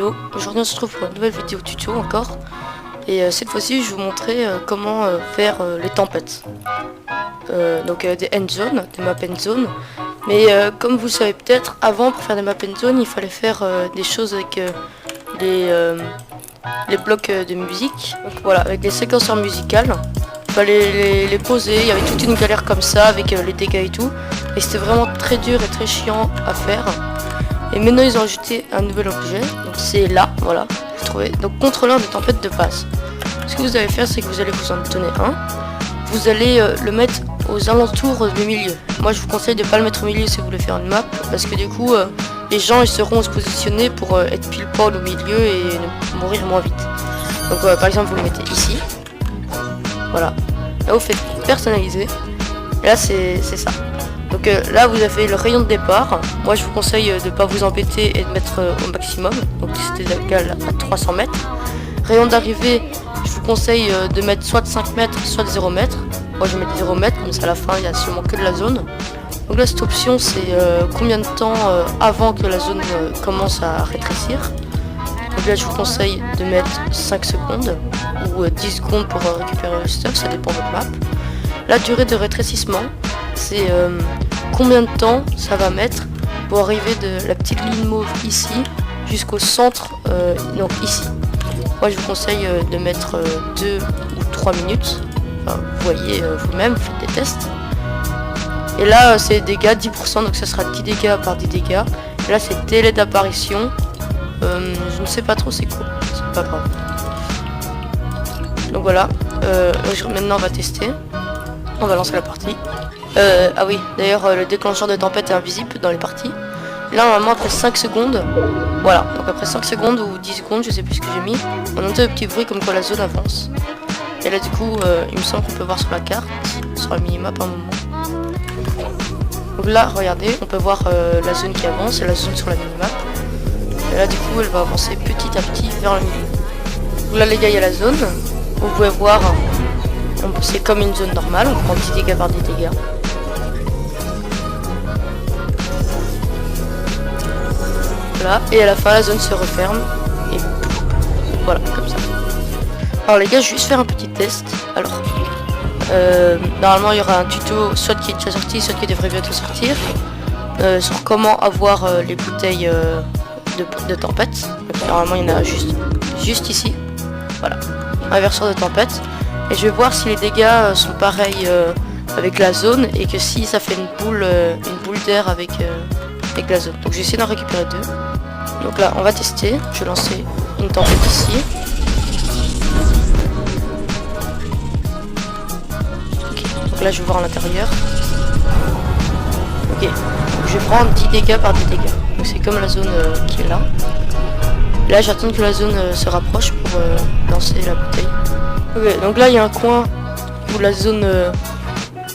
vidéo. Aujourd'hui on se retrouve pour une nouvelle vidéo tuto encore. Et cette fois-ci je vais vous montrer comment faire les tempêtes. Donc des end zones, des maps end zone. Mais comme vous le savez peut-être, avant pour faire des maps end zone il fallait faire des choses avec les blocs de musique. Donc voilà, avec les séquenceurs musicales. Il fallait les poser, il y avait toute une galère comme ça avec les dégâts et tout. Et c'était vraiment très dur et très chiant à faire. Et maintenant ils ont ajouté un nouvel objet, donc c'est là, voilà, vous trouvez. Donc contrôleur de tempête de base. Ce que vous allez faire, c'est que vous allez vous en donner un. Vous allez le mettre aux alentours du milieu. Moi je vous conseille de ne pas le mettre au milieu si vous voulez faire une map, parce que du coup les gens ils seront se positionner pour être pile poil au milieu et mourir moins vite. Donc par exemple vous le mettez ici. Voilà. Là vous faites personnaliser. Et là c'est ça. Donc là vous avez le rayon de départ. Moi je vous conseille de ne pas vous embêter et de mettre au maximum. Donc c'était égal à 300 mètres. Rayon d'arrivée, je vous conseille de mettre soit de 5 mètres, soit de 0 mètres. Moi je mets de 0 mètres, comme ça à la fin il n'y a seulement que de la zone. Donc là cette option c'est combien de temps avant que la zone commence à rétrécir. Donc là je vous conseille de mettre 5 secondes ou 10 secondes pour récupérer le stuff, ça dépend de votre map. La durée de rétrécissement, c'est combien de temps ça va mettre pour arriver de la petite ligne mauve ici jusqu'au centre, donc ici. Moi je vous conseille de mettre 2 ou 3 minutes. Enfin, vous voyez vous-même, vous faites des tests. Et là c'est dégâts 10%, donc ça sera 10 dégâts par 10 dégâts. Et là c'est délai d'apparition. Je ne sais pas trop c'est quoi, c'est pas grave. Donc voilà, maintenant on va tester. On va lancer la partie. Ah oui, d'ailleurs le déclencheur de tempête est invisible dans les parties. Là normalement après 5 secondes, voilà, donc après 5 secondes ou 10 secondes, je sais plus ce que j'ai mis, on entend un petit bruit comme quoi la zone avance. Et là du coup, il me semble qu'on peut voir sur la carte, sur la minimap à un moment. Donc là, regardez, on peut voir la zone qui avance et la zone sur la minimap. Et là du coup, elle va avancer petit à petit vers le milieu. Donc là les gars, il y a la zone, vous pouvez voir. C'est comme une zone normale, on prend 10 dégâts par 10 dégâts. Voilà, et à la fin la zone se referme. Et voilà, comme ça. Alors les gars, je vais juste faire un petit test. Alors, normalement il y aura un tuto, soit qui est déjà sorti, soit qui devrait bientôt sortir. Sur comment avoir les bouteilles de tempête. Donc, normalement il y en a juste ici. Voilà, un verseur de tempête. Et je vais voir si les dégâts sont pareils avec la zone et que si ça fait une boule d'air avec la zone. Donc j'ai essayé d'en récupérer 2. Donc là on va tester. Je vais lancer une tempête ici. Ok, donc là je vais voir à l'intérieur. Ok, donc je vais prendre 10 dégâts par 10 dégâts. Donc c'est comme la zone qui est là. Là j'attends que la zone se rapproche pour lancer la bouteille. Ok, donc là il y a un coin où la zone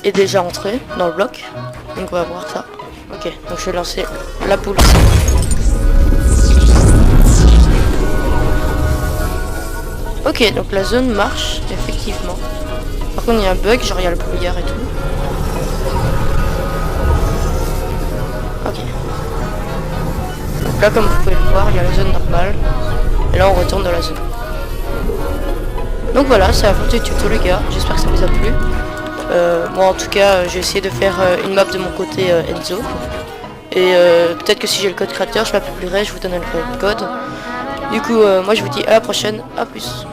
est déjà entrée dans le bloc. Donc on va voir ça. Ok, donc je vais lancer la boule ici. Ok, donc la zone marche effectivement. Par contre il y a un bug, genre il y a le brouillard et tout. Ok. Donc là comme vous pouvez le voir, il y a la zone normale. Et là on retourne dans la zone. Donc voilà, c'est la fin du tuto les gars, j'espère que ça vous a plu. Moi en tout cas, j'ai essayé de faire une map de mon côté Enzo. Et peut-être que si j'ai le code créateur, je la publierai, je vous donnerai le code. Du coup, moi je vous dis à la prochaine, à plus.